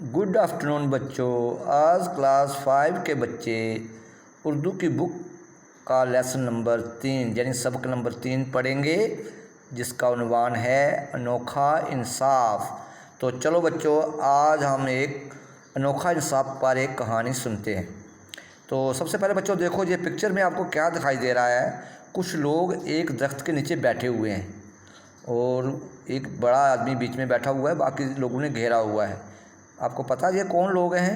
Good afternoon बच्चों। आज class 5 के बच्चे उर्दू की बुक का लेसन नंबर 3 यानी सबक नंबर 3 पढ़ेंगे, जिसका उन्वान है अनोखा इंसाफ। तो चलो बच्चों, आज हम एक अनोखा इंसाफ पर एक कहानी सुनते हैं। तो सबसे पहले बच्चों देखो, ये पिक्चर में आपको क्या दिखाई दे रहा है। कुछ लोग एक दरख्त के नीचे बैठे हुए हैं और एक बड़ा आदमी बीच में बैठा हुआ है, बाकी लोगों ने घेरा हुआ है। आपको पता है ये कौन लोग हैं?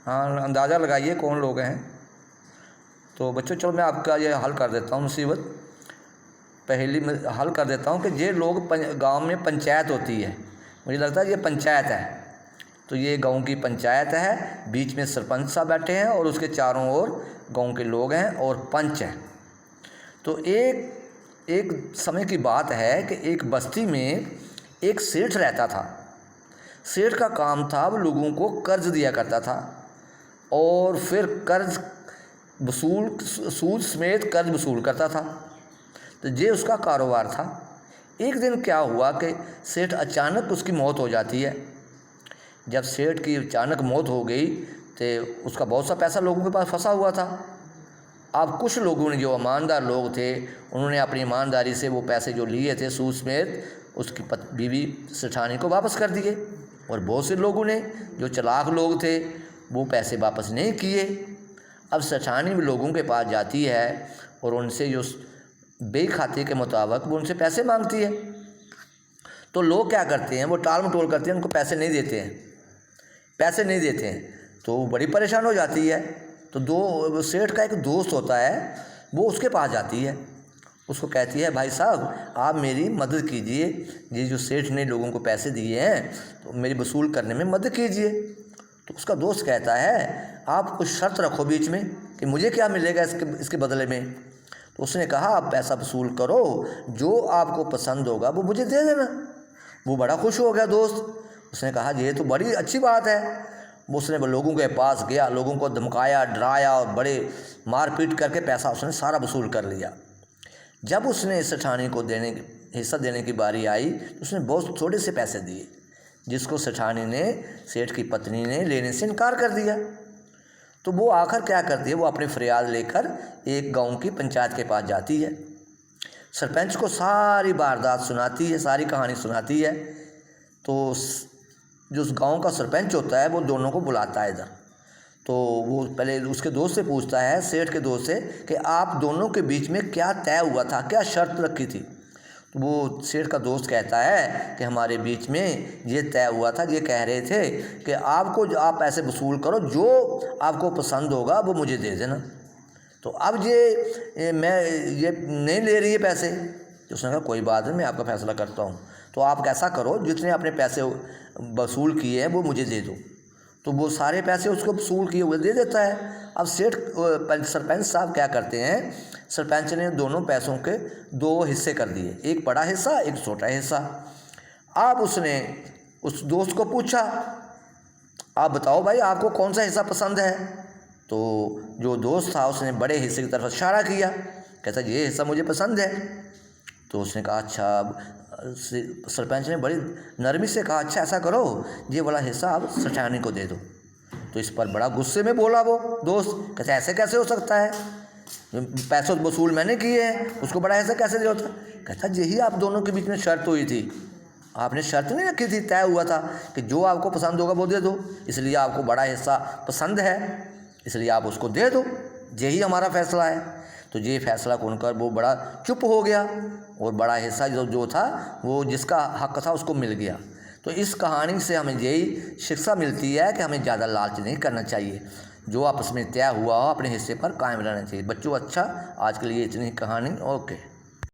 हाँ, अंदाज़ा लगाइए कौन लोग हैं। तो बच्चों चलो मैं आपका ये हल कर देता हूँ, मुसीबत पहली में हल कर देता हूँ कि ये लोग गांव में पंचायत होती है, मुझे लगता है ये पंचायत है। तो ये गांव की पंचायत है, बीच में सरपंच साहब बैठे हैं और उसके चारों ओर गांव के लोग हैं और पंच हैं। तो एक समय की बात है कि एक बस्ती में एक सेठ रहता था। सेठ का काम था वो लोगों को कर्ज दिया करता था और फिर कर्ज वसूल सूद समेत कर्ज वसूल करता था। तो ये उसका कारोबार था। एक दिन क्या हुआ कि सेठ अचानक उसकी मौत हो जाती है। जब सेठ की अचानक मौत हो गई तो उसका बहुत सा पैसा लोगों के पास फंसा हुआ था। अब कुछ लोगों ने, जो ईमानदार लोग थे, उन्होंने अपनी ईमानदारी से वो पैसे जो लिए थे सूद समेत उसकी बीवी सेठानी को वापस कर दिए। और बहुत से लोगों ने, जो चालाक लोग थे, वो पैसे वापस नहीं किए। अब सेठानी भी लोगों के पास जाती है और उनसे जो बे खाते के मुताबिक वो उनसे पैसे मांगती है। तो लोग क्या करते हैं, वो टाल मटोल करते हैं, उनको पैसे नहीं देते हैं। तो वो बड़ी परेशान हो जाती है। तो सेठ का एक दोस्त होता है, वो उसके पास जाती है, उसको कहती है, भाई साहब आप मेरी मदद कीजिए, ये जो सेठ ने लोगों को पैसे दिए हैं तो मेरी वसूल करने में मदद कीजिए। तो उसका दोस्त कहता है, आप कुछ शर्त रखो बीच में कि मुझे क्या मिलेगा इसके बदले में। तो उसने कहा, आप पैसा वसूल करो, जो आपको पसंद होगा वो मुझे दे देना। वो बड़ा खुश हो गया दोस्त। उसने कहा, ये तो बड़ी अच्छी बात है। उसने लोगों के पास गया, लोगों को धमकाया, डराया और बड़े मारपीट करके पैसा उसने सारा वसूल कर लिया। जब उसने सेठानी को हिस्सा देने की बारी आई तो उसने बहुत थोड़े से पैसे दिए, जिसको सेठानी ने, सेठ की पत्नी ने लेने से इनकार कर दिया। तो वो आखिर क्या करती है, वो अपनी फरियाद लेकर एक गांव की पंचायत के पास जाती है, सरपंच को सारी वारदात सुनाती है, सारी कहानी सुनाती है। तो जो उस गांव का सरपंच होता है वो दोनों को बुलाता है इधर। तो वो पहले उसके दोस्त से पूछता है, सेठ के दोस्त से, कि आप दोनों के बीच में क्या तय हुआ था, क्या शर्त रखी थी। तो वो सेठ का दोस्त कहता है कि हमारे बीच में ये तय हुआ था, ये कह रहे थे कि आप पैसे वसूल करो, जो आपको पसंद होगा वो मुझे दे देना। तो अब ये नहीं ले रही है पैसे। तो उसने कहा, कोई बात नहीं, मैं आपका फैसला करता हूँ। तो आप कैसा करो, जितने अपने पैसे वसूल किए हैं वो मुझे दे दो। तो वो सारे पैसे उसको वसूल किए हुए दे देता है। अब सरपंच साहब क्या करते हैं, सरपंच ने दोनों पैसों के 2 हिस्से कर दिए, एक बड़ा हिस्सा, एक छोटा हिस्सा। अब उसने उस दोस्त को पूछा, आप बताओ भाई आपको कौन सा हिस्सा पसंद है। तो जो दोस्त था उसने बड़े हिस्से की तरफ इशारा किया, कहता ये हिस्सा मुझे पसंद है। तो उसने कहा, अच्छा। सरपंच ने बड़ी नरमी से कहा, अच्छा ऐसा करो, ये वाला हिस्सा आप सेठानी को दे दो। तो इस पर बड़ा गुस्से में बोला वो दोस्त, कहता ऐसे कैसे हो सकता है, पैसों वसूल मैंने किए हैं, उसको बड़ा हिस्सा कैसे दे होता। कहता यही आप दोनों के बीच में शर्त हुई थी, आपने शर्त नहीं रखी थी, तय हुआ था कि जो आपको पसंद होगा वो दे दो, इसलिए आपको बड़ा हिस्सा पसंद है, इसलिए आप उसको दे दो, यही हमारा फैसला है। तो ये फैसला सुनकर वो बड़ा चुप हो गया और बड़ा हिस्सा जो था वो जिसका हक था उसको मिल गया। तो इस कहानी से हमें यही शिक्षा मिलती है कि हमें ज़्यादा लालच नहीं करना चाहिए, जो आपस में तय हुआ हो अपने हिस्से पर कायम रहना चाहिए। बच्चों अच्छा, आज के लिए इतनी कहानी, ओके।